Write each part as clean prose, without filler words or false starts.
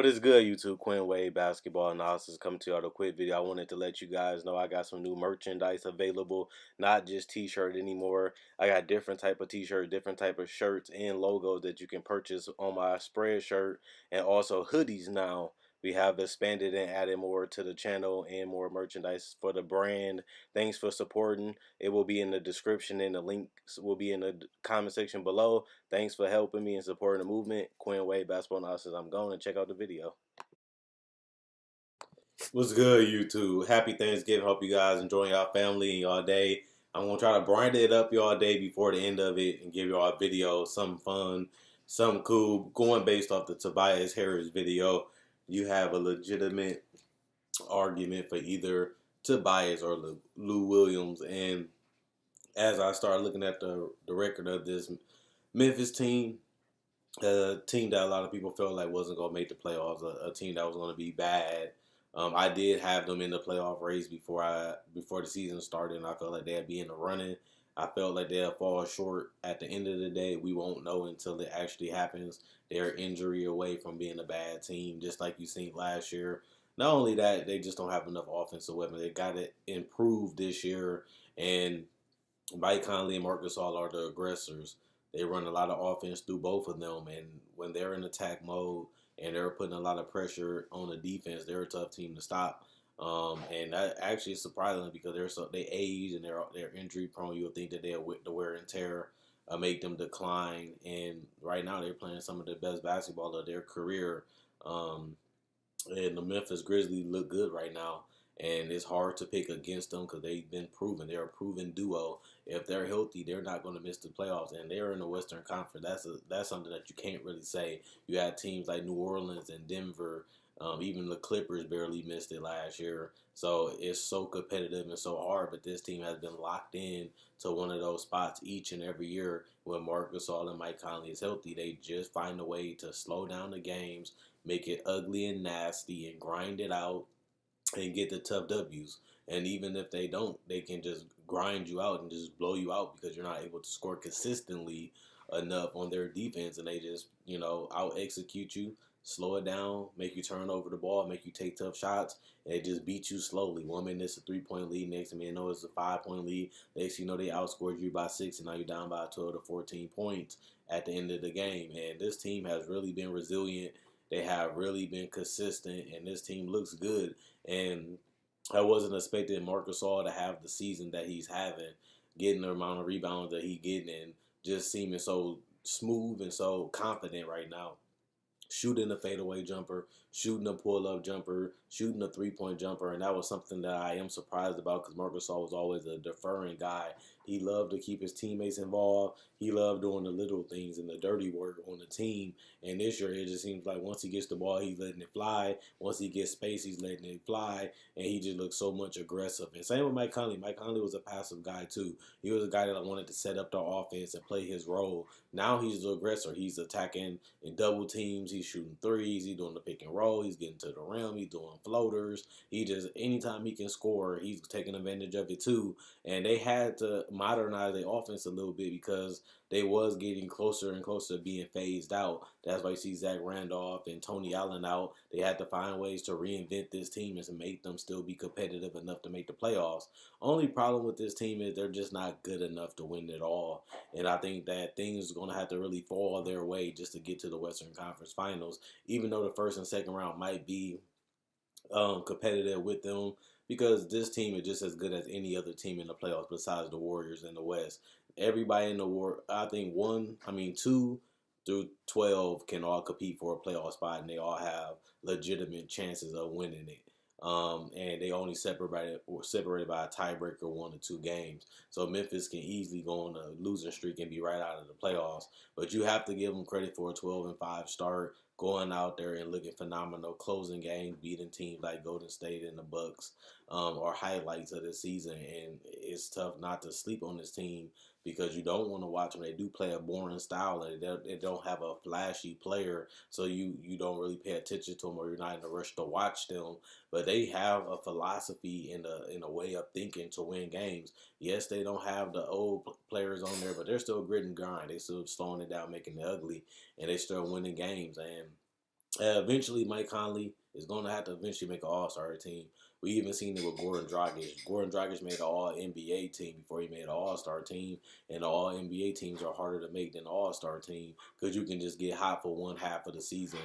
is good, YouTube? Quinn Wade Basketball Analysis coming to you with a quick video. I wanted to let you guys know I got some new merchandise available, not just t-shirt anymore. I got different type of t-shirt, different type of shirts and logos that you can purchase on my spread shirt, and also hoodies now. We have expanded and added more to the channel and more merchandise for the brand. Thanks for supporting. It will be in the description and the links will be in the comment section below. Thanks for helping me and supporting the movement. Quinn Wade Basketball Analysis. I'm going to check out the video. What's good, YouTube? Happy Thanksgiving. Hope you guys enjoying y'all family and y'all day. I'm going to try to grind it up y'all day before the end of it and give y'all a video, something fun, something cool. Going based off the Tobias Harris video, you have a legitimate argument for either Tobias or Lou Williams. And as I start looking at the record of this Memphis team, a team that a lot of people felt like wasn't going to make the playoffs, a team that was going to be bad. I did have them in the playoff race before the season started, and I felt like they'd be in the running. I felt like they'd fall short at the end of the day. We won't know until it actually happens. They're injury away from being a bad team, just like you seen last year. Not only that, they just don't have enough offensive weapons. They got to improve this year, and Mike Conley and Marc Gasol are the aggressors. They run a lot of offense through both of them, and when they're in attack mode and they're putting a lot of pressure on the defense, they're a tough team to stop. And that actually is surprising because they age and they're injury prone. You'll think that the wear and tear make them decline, and right now they're playing some of the best basketball of their career. And the Memphis Grizzlies look good right now. And it's hard to pick against them because they've been proven. They're a proven duo. If they're healthy, they're not going to miss the playoffs. And they're in the Western Conference. That's something that you can't really say. You had teams like New Orleans and Denver. Even the Clippers barely missed it last year. So it's so competitive and so hard. But this team has been locked in to one of those spots each and every year. When Marc Gasol and Mike Conley is healthy, they just find a way to slow down the games, make it ugly and nasty, and grind it out and get the tough W's. And even if they don't, they can just grind you out and just blow you out because you're not able to score consistently enough on their defense, and they just, out execute you, slow it down, make you turn over the ball, make you take tough shots, and they just beat you slowly. 1 minute it's a 3-point lead, next minute it's a 5-point lead. Next thing you know, they outscored you by 6, and now you're down by 12 to 14 points at the end of the game. And this team has really been resilient. They have really been consistent, and this team looks good. And I wasn't expecting Marc Gasol to have the season that he's having, getting the amount of rebounds that he's getting, and just seeming so smooth and so confident right now. Shooting a fadeaway jumper, shooting a pull-up jumper, shooting a three-point jumper, and that was something that I am surprised about because Marc Gasol was always a deferring guy. He loved to keep his teammates involved. He loved doing the little things and the dirty work on the team. And this year, it just seems like once he gets the ball, he's letting it fly. Once he gets space, he's letting it fly, and he just looks so much aggressive. And same with Mike Conley. Mike Conley was a passive guy too. He was a guy that wanted to set up the offense and play his role. Now he's the aggressor. He's attacking in double teams. He's shooting threes. He's doing the pick and roll. He's getting to the rim. He's doing floaters. He just, anytime he can score, he's taking advantage of it too. And they had to modernize their offense a little bit because they was getting closer and closer to being phased out. That's why you see Zach Randolph and Tony Allen out. They had to find ways to reinvent this team and to make them still be competitive enough to make the playoffs. Only problem with this team is they're just not good enough to win it all. And I think that things are going to have to really fall their way just to get to the Western Conference Finals, even though the first and second round might be competitive with them, because this team is just as good as any other team in the playoffs besides the Warriors in the West. Everybody in the I think 2 through 12 can all compete for a playoff spot, and they all have legitimate chances of winning it. And they only separated by a tiebreaker 1 or 2 games. So Memphis can easily go on a losing streak and be right out of the playoffs. But you have to give them credit for a 12-5 start, going out there and looking phenomenal, closing games, beating teams like Golden State and the Bucks, are highlights of the season. And it's tough not to sleep on this team because you don't want to watch them. They do play a boring style, and they don't have a flashy player, so you don't really pay attention to them, or you're not in a rush to watch them. But they have a philosophy and a way of thinking to win games. Yes, they don't have the old players on there, but they're still grit and grind. They still slowing it down, making it ugly, and they still winning games. And Eventually, Mike Conley is going to have to eventually make an All-Star team. We even seen it with Gordon Dragic. Gordon Dragic made an All-NBA team before he made an All-Star team, and the All-NBA teams are harder to make than the All-Star team because you can just get hot for one half of the season,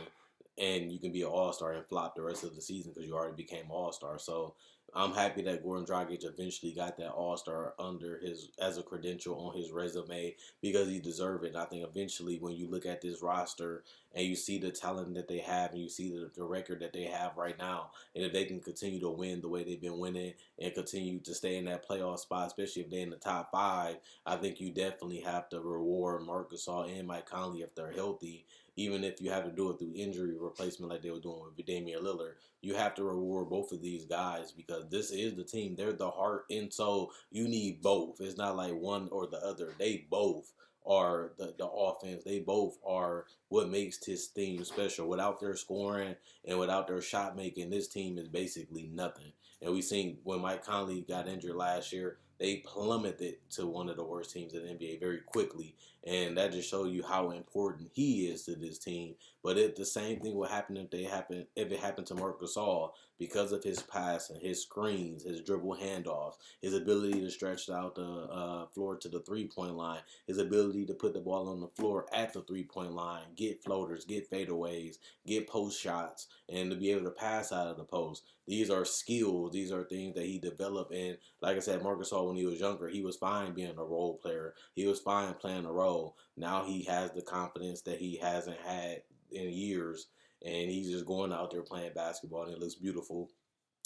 and you can be an All-Star and flop the rest of the season because you already became All-Star. So I'm happy that Gordon Dragic eventually got that All-Star under his as a credential on his resume because he deserved it. And I think eventually when you look at this roster and you see the talent that they have and you see the record that they have right now, and if they can continue to win the way they've been winning and continue to stay in that playoff spot, especially if they're in the top five, I think you definitely have to reward Marc Gasol and Mike Conley if they're healthy. Even if you have to do it through injury replacement like they were doing with Damian Lillard, you have to reward both of these guys because this is the team. They're the heart and soul. You need both. It's not like one or the other. They both are the offense. They both are what makes this team special. Without their scoring and without their shot making, this team is basically nothing. And we seen when Mike Conley got injured last year, they plummeted to one of the worst teams in the NBA very quickly. And that just shows you how important he is to this team. But if the same thing would happen if it happened to Marc Gasol because of his passing, his screens, his dribble handoffs, his ability to stretch out the floor to the 3-point line, his ability to put the ball on the floor at the 3-point line, get floaters, get fadeaways, get post shots, and to be able to pass out of the post. These are skills. These are things that he developed. And like I said, Marc Gasol, when he was younger, he was fine being a role player. He was fine playing a role. Now he has the confidence that he hasn't had in years, and he's just going out there playing basketball, and it looks beautiful.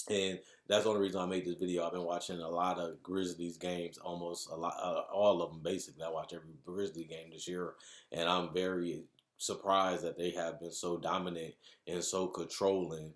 And that's the only reason I made this video. I've been watching a lot of Grizzlies games, almost a lot, all of them basically. I watch every Grizzly game this year, and I'm very surprised that they have been so dominant and so controlling.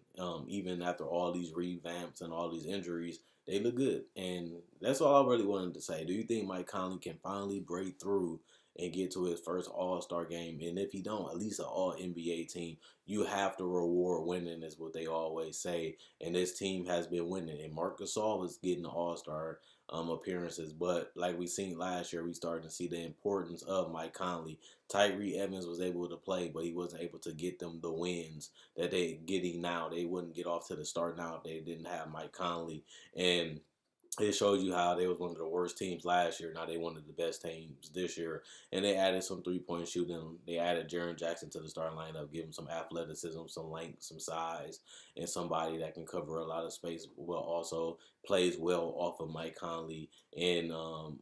Even after all these revamps and all these injuries, they look good, and that's all I really wanted to say. Do you think Mike Conley can finally break through and get to his first All-Star game? And if he don't, at least an All-NBA team. You have to reward winning, is what they always say. And this team has been winning. And Marc Gasol is getting All-Star appearances. But like we seen last year, we started to see the importance of Mike Conley. Tyree Evans was able to play, but he wasn't able to get them the wins that they're getting now. They wouldn't get off to the start now if they didn't have Mike Conley. And it shows you how they was one of the worst teams last year. Now they one of the best teams this year. And they added some three-point shooting. They added Jaren Jackson to the starting lineup, give him some athleticism, some length, some size, and somebody that can cover a lot of space. Well, also plays well off of Mike Conley and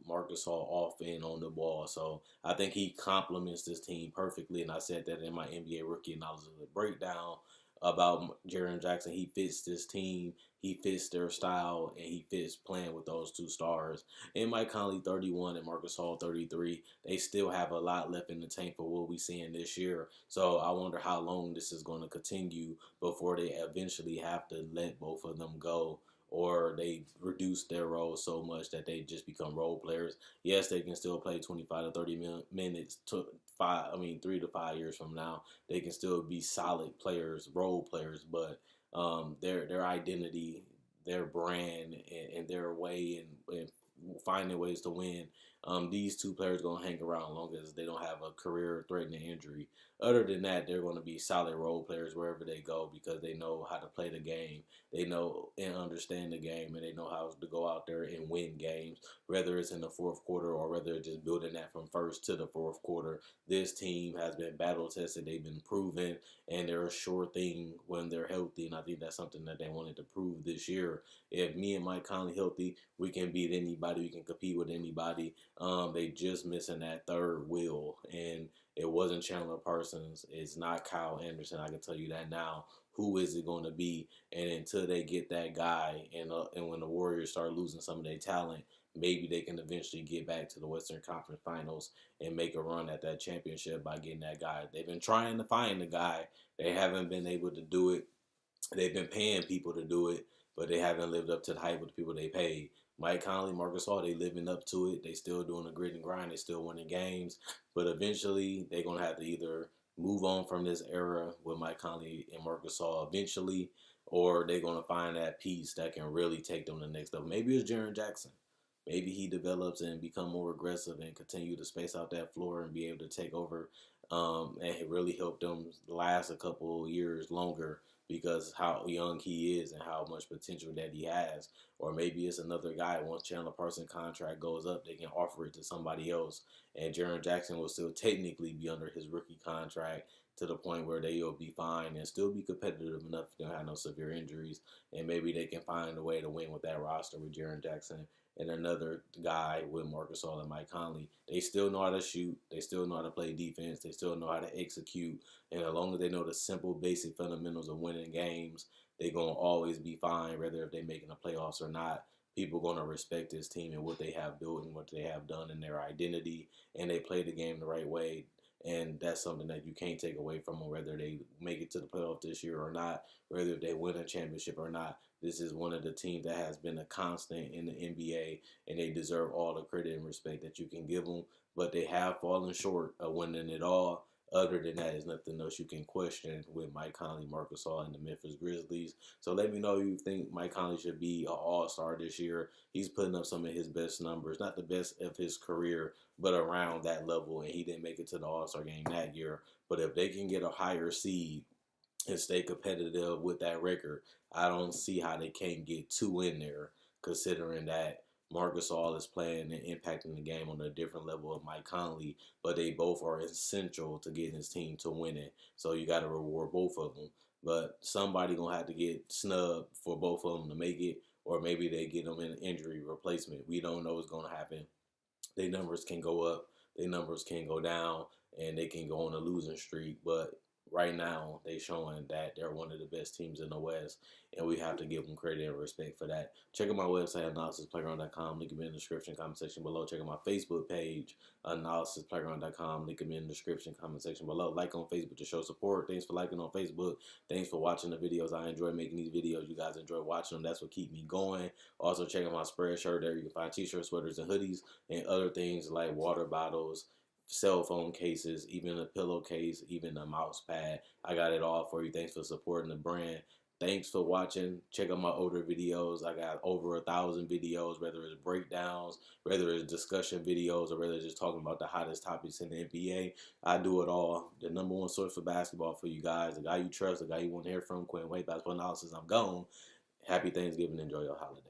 Marc Gasol off and on the ball. So I think he complements this team perfectly. And I said that in my NBA rookie analysis breakdown about Jaren Jackson. He fits this team. He fits their style, and he fits playing with those two stars. And Mike Conley, 31, and Marc Gasol, 33. They still have a lot left in the tank for what we're seeing this year. So I wonder how long this is going to continue before they eventually have to let both of them go, or they reduce their roles so much that they just become role players. Yes, they can still play 25 to 30 minutes to 3 to 5 years from now. They can still be solid players, role players, but their identity, their brand, and their way and finding ways to win. These two players going to hang around long as they don't have a career-threatening injury. Other than that, they're going to be solid role players wherever they go because they know how to play the game. They know and understand the game, and they know how to go out there and win games, whether it's in the fourth quarter or whether it's just building that from first to the fourth quarter. This team has been battle-tested. They've been proven, and they're a sure thing when they're healthy, and I think that's something that they wanted to prove this year. If me and Mike Conley healthy, we can beat anybody. We can compete with anybody. They just missing that third wheel, and it wasn't Chandler Parsons. It's not Kyle Anderson. I can tell you that now. Who is it going to be? And until they get that guy, and when the Warriors start losing some of their talent, maybe they can eventually get back to the Western Conference Finals and make a run at that championship by getting that guy. They've been trying to find the guy. They haven't been able to do it. They've been paying people to do it, but they haven't lived up to the hype of the people they paid. Mike Conley, Marc Gasol, they living up to it. They still doing the grit and grind. They still winning games. But eventually, they're going to have to either move on from this era with Mike Conley and Marc Gasol eventually, or they're going to find that piece that can really take them to the next level. Maybe it's Jaren Jackson. maybe he develops and become more aggressive and continue to space out that floor and be able to take over, and it really helped them last a couple of years longer because how young he is and how much potential that he has. Or maybe it's another guy. Once Chandler Parsons' contract goes up, they can offer it to somebody else, and Jaren Jackson will still technically be under his rookie contract to the point where they'll be fine and still be competitive enough to have no severe injuries, and maybe they can find a way to win with that roster with Jaren Jackson and another guy with Marc Gasol and Mike Conley. They still know how to shoot. They still know how to play defense. They still know how to execute. And as long as they know the simple, basic fundamentals of winning games, they're going to always be fine, whether if they're making the playoffs or not. People going to respect this team and what they have built and what they have done in their identity, and they play the game the right way. And that's something that you can't take away from them, whether they make it to the playoff this year or not, whether they win a championship or not. This is one of the teams that has been a constant in the NBA, and they deserve all the credit and respect that you can give them. But they have fallen short of winning it all. Other than that, there's nothing else you can question with Mike Conley, Marc Gasol, and the Memphis Grizzlies. So let me know if you think Mike Conley should be an all-star this year. He's putting up some of his best numbers, not the best of his career, but around that level. And he didn't make it to the all-star game that year. But if they can get a higher seed and stay competitive with that record, I don't see how they can't get two in there, considering that Marc Gasol is playing and impacting the game on a different level of Mike Conley, but they both are essential to getting his team to win it. So you got to reward both of them. But somebody gonna have to get snubbed for both of them to make it, or maybe they get them in injury replacement. We don't know what's gonna happen. Their numbers can go up, their numbers can go down, and they can go on a losing streak. But right now, they showing that they're one of the best teams in the West, and we have to give them credit and respect for that. Check out my website, analysisplayground.com. Link in the description, comment section below. Check out my Facebook page, analysisplayground.com. Link in the description, comment section below. Like on Facebook to show support. Thanks for liking on Facebook. Thanks for watching the videos. I enjoy making these videos. You guys enjoy watching them. That's what keeps me going. Also, check out my Spreadshirt. There you can find t-shirts, sweaters, and hoodies, and other things like water bottles, cell phone cases, even a pillowcase, even a mouse pad. I got it all for you. Thanks for supporting the brand. Thanks for watching. Check out my older videos. I got over 1,000 videos, whether it's breakdowns, whether it's discussion videos, or whether it's just talking about the hottest topics in the NBA. I do it all. The number one source for basketball for you guys. The guy you trust, the guy you want to hear from. Quinn Wade, Basketball Analysis. I'm gone. Happy Thanksgiving. Enjoy your holiday.